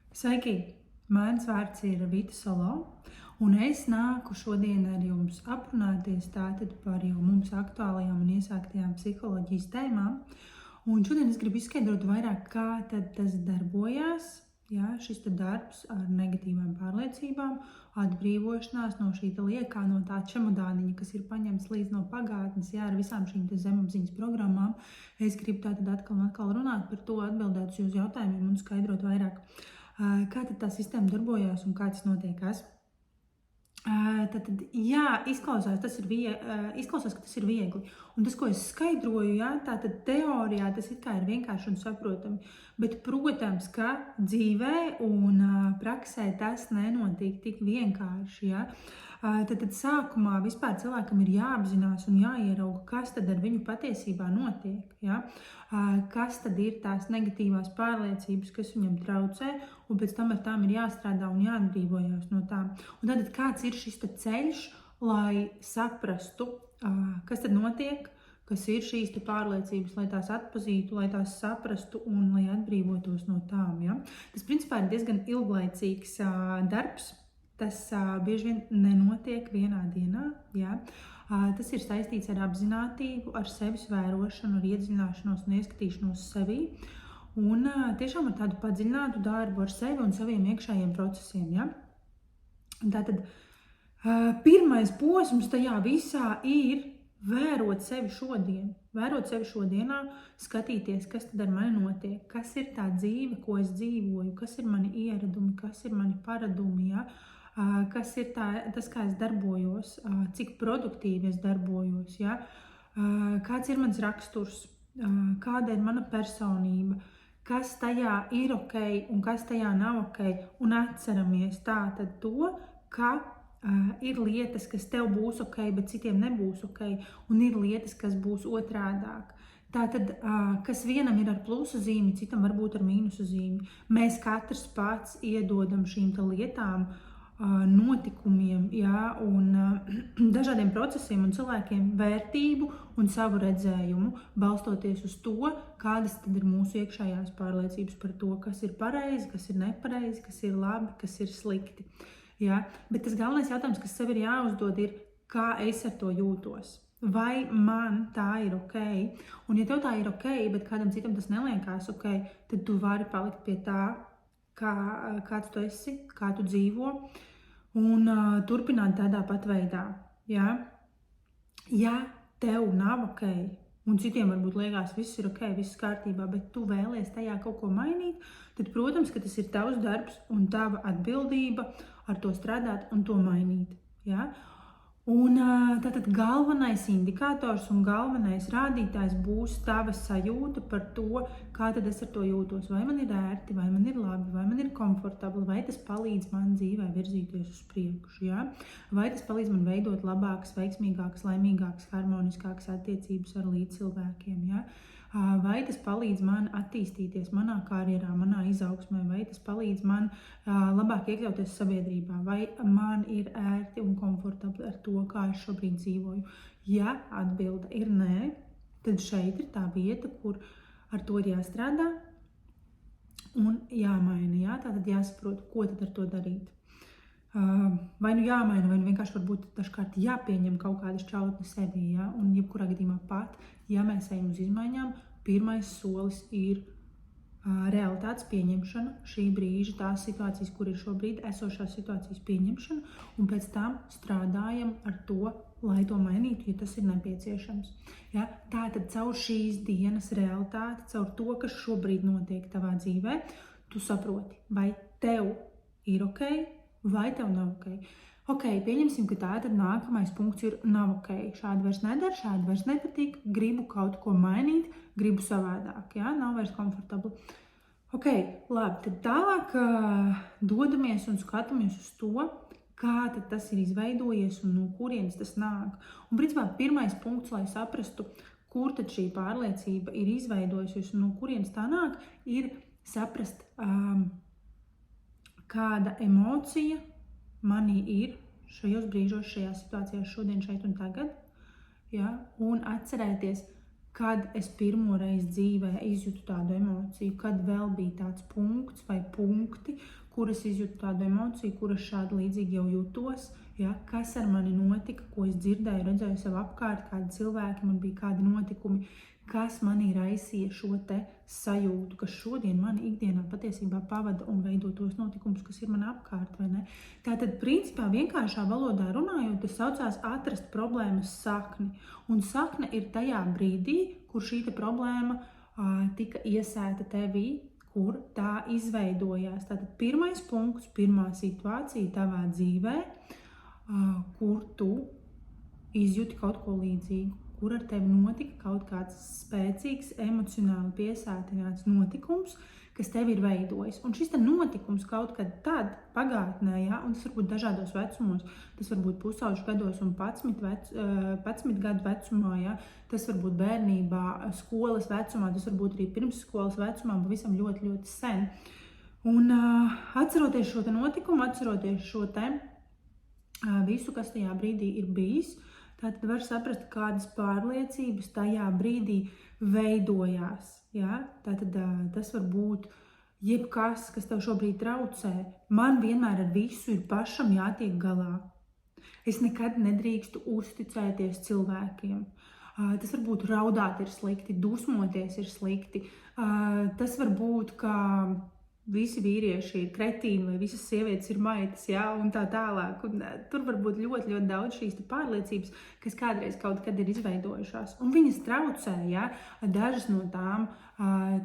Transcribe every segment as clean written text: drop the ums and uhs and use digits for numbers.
Sveiki! Mans vārds ir Vita Solo, un es nāku šodien ar jums aprunāties tātad par jau mums aktuālajām un iesāktajām psiholoģijas tēmām. Un šodien es gribu izskaidrot vairāk, kā tad tas darbojās, šis darbs ar negatīvām pārliecībām, atbrīvošanās no šī liekā, no tā čemodāniņa, kas ir paņemts līdz no pagātnes, ar visām šīm zemapziņas programmām. Es gribu tātad atkal un atkal runāt par to, atbildēt uz jūsu jautājumiem un skaidrot vairāk, kā tad tā sistēma darbojās un kā tas notiekās. Tātad, izklausās, ka tas ir viegli. Un tas, ko es skaidroju, tātad teorijā tas it kā ir vienkārši un saprotami. Bet, protams, ka dzīvē un praksē tas nenotiek tik vienkārši. Tad sākumā vispār cilvēkam ir jāapzinās un jāierauga, kas tad ar viņu patiesībā notiek. Kas tad ir tās negatīvās pārliecības, kas viņam traucē, un pēc tam ar tām ir jāstrādā un jāatbrīvojās no tām. Un tad kāds ir šis ceļš, lai saprastu, kas tad notiek, kas ir šīs pārliecības, lai tās atpazītu, lai tās saprastu un lai atbrīvotos no tām. Tas principā ir diezgan ilglaicīgs darbs. Tas bieži vien nenotiek vienā dienā. Tas ir saistīts ar apzinātību, ar sevis vērošanu, ar iedziļināšanos un ieskatīšanos sevī. Un tiešām ar tādu padziļinātu darbu ar sevi un saviem iekšējiem procesiem. Tātad pirmais posms tajā visā ir vērot sevi šodien. Vērot sevi šodienā, skatīties, kas tad ar mani notiek, kas ir tā dzīve, ko es dzīvoju, kas ir mani ieradumi, kas ir mani paradumi, kas ir tas, kā es darbojos, cik produktīvi es darbojos, kāds ir mans raksturs, kāda ir mana personība, kas tajā ir ok un kas tajā nav ok, un atceramies tātad to, ka ir lietas, kas tev būs ok, bet citiem nebūs ok, un ir lietas, kas būs otrādāk. Tātad, kas vienam ir ar plusa zīmi, citam varbūt ar mīnusa zīmi. Mēs katrs pats iedodam šīm lietām, notikumiem, un dažādiem procesiem un cilvēkiem vērtību un savu redzējumu, balstoties uz to, kādas tad ir mūsu iekšējās pārliecības par to, kas ir pareizi, kas ir nepareizi, kas ir labi, kas ir slikti. Bet tas galvenais jautājums, kas sev ir jāuzdod, ir, kā es ar to jūtos. Vai man tā ir ok? Un ja tev tā ir ok, bet kādam citam tas neliekās ok, tad tu vari palikt pie tā, kāds tu esi, kā tu dzīvo, un turpināt tādā pat veidā. Ja tev nav ok, un citiem varbūt liekas, viss ir ok, viss kārtībā, bet tu vēlies tajā kaut ko mainīt, tad, protams, ka tas ir tavs darbs un tava atbildība ar to strādāt un to mainīt. Un tātad galvenais indikators un galvenais rādītājs būs tava sajūta par to, kā tad es ar to jūtos. Vai man ir ērti, vai man ir labi, vai man ir komfortabli, vai tas palīdz man dzīvē virzīties uz priekšu. Vai tas palīdz man veidot labākas, veiksmīgākas, laimīgākas, harmoniskākas attiecības ar līdzcilvēkiem. Vai tas palīdz man attīstīties manā karjerā, manā izaugsmē, vai tas palīdz man labāk iekļauties sabiedrībā, vai man ir ērti un komfortabli ar to, kā es šobrīd dzīvoju. Ja atbilde ir nē, tad šeit ir tā vieta, kur ar to ir jāstrādā un jāmaina. Tātad jāsaprot, ko tad ar to darīt. Vai nu jāmaina, vai nu vienkārši varbūt dažkārt jāpieņem kaut kāda šķautne sevī, un jebkurā gadījumā pat, ja mēs ejam uz izmaiņām, pirmais solis ir realitātes pieņemšana, šī brīža, tās situācijas, kur ir šobrīd esošās situācijas pieņemšana, un pēc tam strādājam ar to, lai to mainītu, ja tas ir nepieciešams. Tātad caur šīs dienas realitāti, caur to, kas šobrīd notiek tavā dzīvē, tu saproti, vai tev ir ok, vai tev nav ok. Ok, pieņemsim, ka tātad nākamais punkts ir nav ok. Šādi vairs nedara, šādi vairs nepatīk, gribu kaut ko mainīt, gribu savādāk, nav vairs komfortabli. Ok, labi, tad tālāk dodamies un skatāmies uz to, kā tad tas ir izveidojies un no kurienes tas nāk. Un principā pirmais punkts, lai saprastu, kur tad šī pārliecība ir izveidojusies un no kurienes tā nāk, ir saprast, kāda emocija manī ir šajos brīžos, šajās situācijās, šodien, šeit un tagad, un atcerēties, kad es pirmo reizi dzīvē izjūtu tādu emociju, kad vēl bija tāds punkts vai punkti, kur es izjūtu tādu emociju, kur es šādi līdzīgi jau jūtos, ja, kas ar mani notika, ko es dzirdēju, redzēju sev apkārt, kādi cilvēki man bija, kādi notikumi, kas manī raisīja šo te sajūtu, kas šodien mani ikdienā patiesībā pavada un veido tos notikumus, kas ir man apkārt, vai ne? Tātad, principā, vienkāršā valodā runājot, tas saucās atrast problēmas sakni. Un sakne ir tajā brīdī, kur šī te problēma tika iesēta tevī, kur tā izveidojās. Tātad pirmais punkts, pirmā situācija tavā dzīvē, kur tu izjūti kaut ko līdzīgu, kur ar tevi notika kaut kāds spēcīgs, emocionāli piesātināts notikums, kas tevi ir veidojis. Un šis te notikums kaut kad tad pagātnē, ja, un tas var būt dažādos vecumos, tas var būt pusauģu gados un 11 gadu vecumā, ja, tas var būt bērnībā, skolas vecumā, tas var būt arī pirmsskolas vecumā, pavisam ļoti, ļoti sen. Un atceroties šo te notikumu, atceroties šo te visu, kas tajā brīdī ir bijis, tātad var saprast, kādas pārliecības tajā brīdī veidojās. Ja? Tātad tas var būt jebkas, kas tev šobrīd traucē. Man vienmēr ar visu ir pašam jātiek galā. Es nekad nedrīkstu uzticēties cilvēkiem. Tas var būt raudāt ir slikti, dusmoties ir slikti. Tas var būt, ka visi vīrieši ir kretīni vai visas sievietes ir maitas, ja, un tā tālāk. Un, tur var būt ļoti, ļoti daudz šīs pārliecības, kas kādreiz kaut kad ir izveidojušās. Un viņas traucē, ja, dažas no tām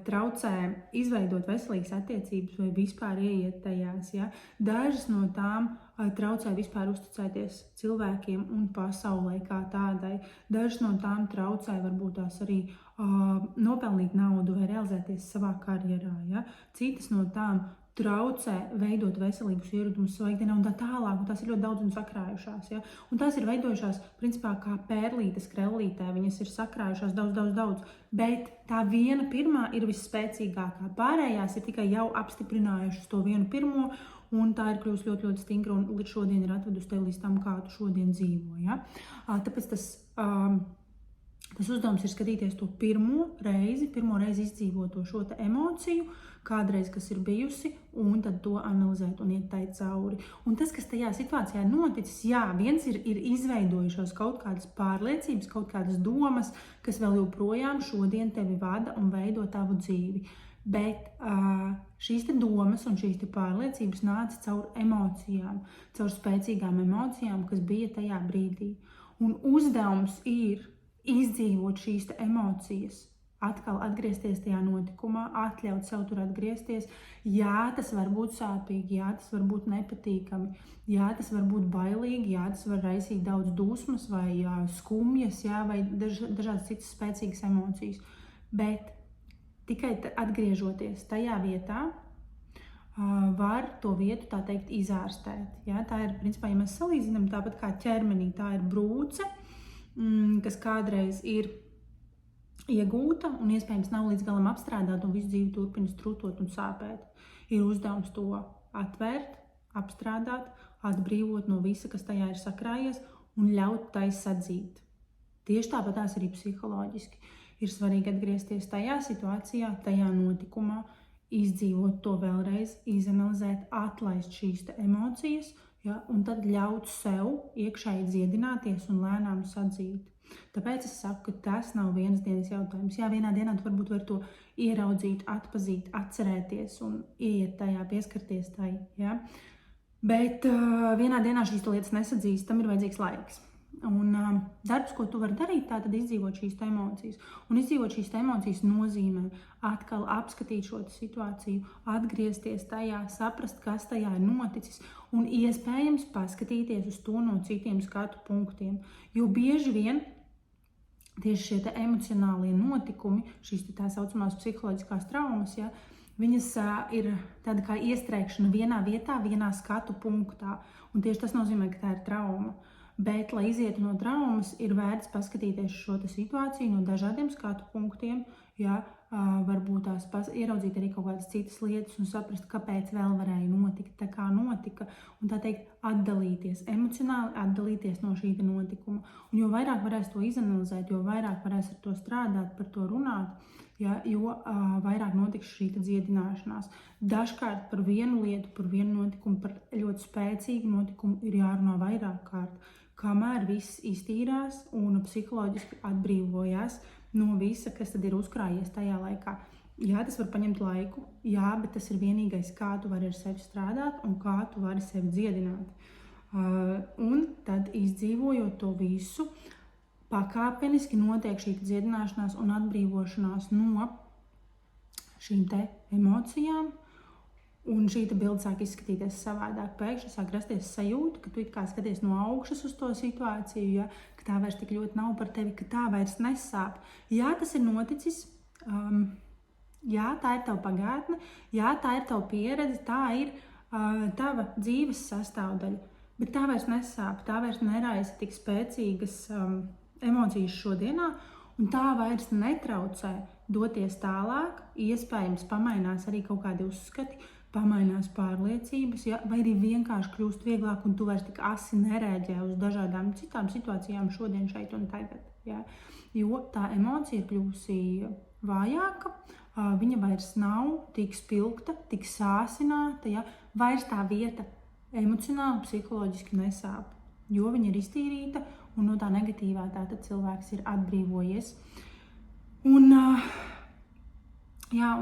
traucē izveidot veselīgas attiecības vai vispār ieiet tajās. Ja. Dažas no tām traucē vispār uzticēties cilvēkiem un pasaulē kā tādai. Dažas no tām traucē varbūt tās arī nopelnīt naudu vai realizēties savā karjerā. Ja? Citas no tām traucē veidot veselīgus ieradumus savā ikdienā un tā tālāk, un tās ir ļoti daudz un sakrājušās. Ja? Un tās ir veidojušās, principā, kā pērlītes krellītē, viņas ir sakrājušās daudz, bet tā viena pirmā ir visspēcīgākā. Pārējās ir tikai jau apstiprinājušas to vienu pirmo, un tā ir kļūst ļoti, ļoti stingra un līdz šodien ir atvedusi tev līdz tam, kā tu šodien dzīvo. Ja? Tāpēc tas uzdevums ir skatīties to pirmo reizi izdzīvoto šo te emociju, kādreiz, kas ir bijusi, un tad to analizēt un iet tai cauri. Un tas, kas tajā situācijā ir noticis, jā, viens ir izveidojušās kaut kādas pārliecības, kaut kādas domas, kas vēl joprojām šodien tevi vada un veido tavu dzīvi. Bet šīs te domas un šīs te pārliecības nāca caur emocijām, caur spēcīgām emocijām, kas bija tajā brīdī. Un uzdevums ir izdzīvot šīs te emocijas, atkal atgriezties tajā notikumā, atļaut sev tur atgriezties. Jā, tas var būt sāpīgi, jā, tas var būt nepatīkami, jā, tas var būt bailīgi, jā, tas var raisīt daudz dusmas vai skumjas, jā, vai dažādas citas spēcīgas emocijas. Bet tikai atgriežoties tajā vietā, var to vietu, tā teikt, izārstēt. Ja? Tā ir, principā, ja mēs salīdzinām tāpat kā ķermenī, tā ir brūce, kas kādreiz ir iegūta un iespējams nav līdz galam apstrādāta un visu dzīvi turpina strutot un sāpēt. Ir uzdevums to atvērt, apstrādāt, atbrīvot no visa, kas tajā ir sakrājies un ļaut tai sadzīt. Tieši tāpat tās arī psiholoģiski. Ir svarīgi atgriezties tajā situācijā, tajā notikumā, izdzīvot to vēlreiz, izanalizēt, atlaist šīs emocijas, ja, un tad ļaut sev iekšēji dziedināties un lēnām sadzīt. Tāpēc es saku, ka tas nav vienas dienas jautājums. Jā, vienā dienā tu varbūt var to ieraudzīt, atpazīt, atcerēties un ieiet tajā, pieskarties tai. Ja? Bet vienā dienā šīs lietas nesadzīs, tam ir vajadzīgs laiks. Un darbs, ko tu vari darīt, tā tad izdzīvot šīs emocijas. Un izdzīvot šīs emocijas nozīmē atkal apskatīt šo situāciju, atgriezties tajā, saprast, kas tajā ir noticis un iespējams paskatīties uz to no citiem skatu punktiem. Jo bieži vien tieši šie emocionālie notikumi, šīs tā saucamās psiholoģiskās traumas, ja, viņas ir tāda kā iestrēgšana vienā vietā, vienā skatu punktā. Un tieši tas nozīmē, ka tā ir trauma. Bet, lai izietu no traumas, ir vērts paskatīties šo situāciju no dažādiem skatu punktiem, ja, varbūt ieraudzīt arī kaut kādas citas lietas un saprast, kāpēc vēl varēja notikt, tā kā notika, un tā teikt, atdalīties, emocionāli atdalīties no šī notikuma. Un jo vairāk varēs to izanalizēt, jo vairāk varēs ar to strādāt, par to runāt, ja, jo vairāk notiks šī dziedināšanās. Dažkārt par vienu lietu, par vienu notikumu, par ļoti spēcīgu notikumu ir jārunā vairāk kārt, kamēr viss iztīrās un psiholoģiski atbrīvojās no visa, kas tad ir uzkrājies tajā laikā. Jā, tas var paņemt laiku, jā, bet tas ir vienīgais, kā tu vari ar sevi strādāt un kā tu vari sevi dziedināt. Un tad izdzīvojot to visu, pakāpeniski notiek šī dziedināšanās un atbrīvošanās no šīm te emocijām, un šī bilde sāk izskatīties savādāk. Pēkšņi sāk rasties sajūta, ka tu it kā skaties no augšas uz to situāciju, ja, ka tā vairs tik ļoti nav par tevi, ka tā vairs nesāp. Jā, tas ir noticis, jā, tā ir tava pagātne, jā, tā ir tava pieredze, tā ir tava dzīves sastāvdaļa, bet tā vairs nesāp, tā vairs neraisa tik spēcīgas emocijas šodienā, un tā vairs netraucē doties tālāk, iespējams pamainās arī kaut kādi uzskati, pamainās pārliecības, ja, vai arī vienkārši kļūst vieglāk, un tu vairs tik asi nerēģē uz dažādām citām situācijām šodien, šeit un tagad. Ja. Jo tā emocija ir kļūsi vājāka, viņa vairs nav tik spilgta, tik sāsināta, ja, vairs tā vieta emocionāli, psiholoģiski nesāp, jo viņa ir iztīrīta, un no tā negatīvā tātad cilvēks ir atbrīvojies. Un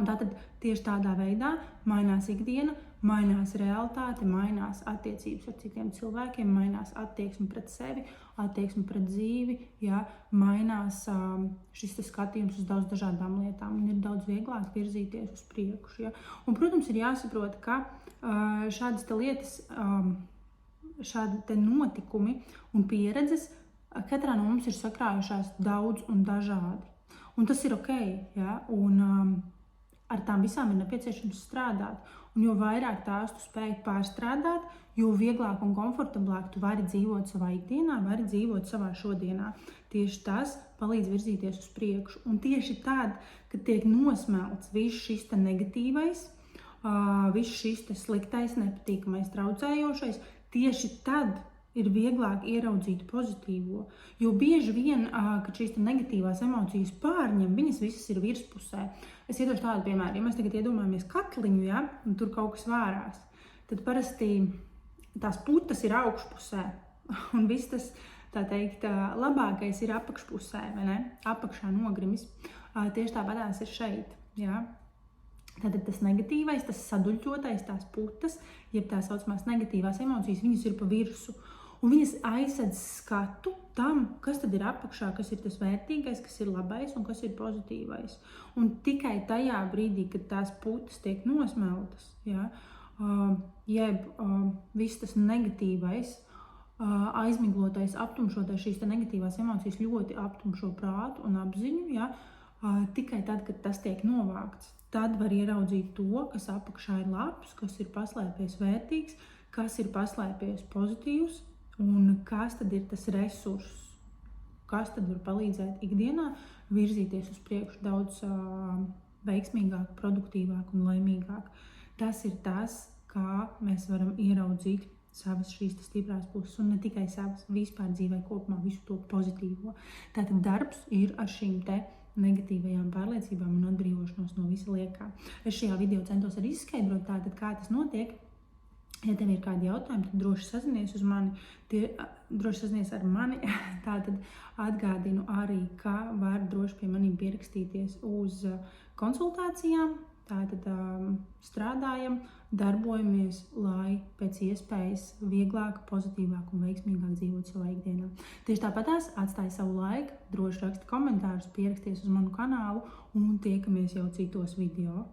tātad tieši tādā veidā mainās ikdiena, mainās realitāte, mainās attiecības ar citiem cilvēkiem, mainās attieksme pret sevi, attieksme pret dzīvi, ja, mainās šis skatījums uz daudz dažādām lietām un ir daudz vieglāk virzīties uz priekšu. Ja. Un, protams, ir jāsaprot, ka šādas te lietas, šādi te notikumi un pieredzes katrā no mums ir sakrājušās daudz un dažādi. Un tas ir ok, ja, un ar tām visām ir nepieciešams strādāt. Un jo vairāk tās tu spēj pārstrādāt, jo vieglāk un komfortablāk tu vari dzīvot savā ikdienā, vari dzīvot savā šodienā. Tieši tas palīdz virzīties uz priekšu. Un tieši tad, kad tiek nosmelts viss šis te negatīvais, viss šis te sliktais, nepatīkamais, traucējošais, tieši tad ir vieglāk ieraudzīt pozitīvo. Jo bieži vien, kad šīs negatīvās emocijas pārņem, viņas visas ir virspusē. Es iedošu tādu piemēru, ja mēs tagad iedomājamies katliņu, ja, un tur kaut kas vārās, tad parasti tās putas ir augšpusē, un viss tas, tā teikt, labākais ir apakšpusē, vai ne? Apakšā nogrimis. Tieši tāpatās ir šeit, ja. Tātad tas negatīvais, tas saduļķotais, tās putas, jeb tā saucamās negatīvās emocijas, viņas ir pa virsu. Un viņas aizsedz skatu tam, kas tad ir apakšā, kas ir tas vērtīgais, kas ir labais un kas ir pozitīvais. Un tikai tajā brīdī, kad tās putas tiek nosmeltas, ja, jeb viss tas negatīvais, aizmiglotais, aptumšotais, šīs negatīvās emocijas ļoti aptumšo prātu un apziņu, ja, tikai tad, kad tas tiek novākts. Tad var ieraudzīt to, kas apakšā ir labs, kas ir paslēpies vērtīgs, kas ir paslēpies pozitīvs un kas tad ir tas resurss, kas tad var palīdzēt ikdienā virzīties uz priekšu daudz veiksmīgāk, produktīvāk un laimīgāk. Tas ir tas, kā mēs varam ieraudzīt savas šīs stiprās puses un ne tikai savas, vispār dzīvē kopumā visu to pozitīvo. Tātad darbs ir ar šīm te negatīvajām pārliecībām un atbrīvošanos no visa liekā. Es šajā video centos arī izskaidrot tātad, kā tas notiek. Ja tev ir kādi jautājumi, tad droši sazinies ar mani. Tātad atgādinu arī, ka var droši pie maniem pierakstīties uz konsultācijām. Tātad strādājam, darbojamies, lai pēc iespējas vieglāk, pozitīvāk un veiksmīgāk dzīvot savā ikdienā. Tieši tāpatās atstāj savu laiku, droši raksti komentārus, pieraksties uz manu kanālu un tiekamies jau citos video.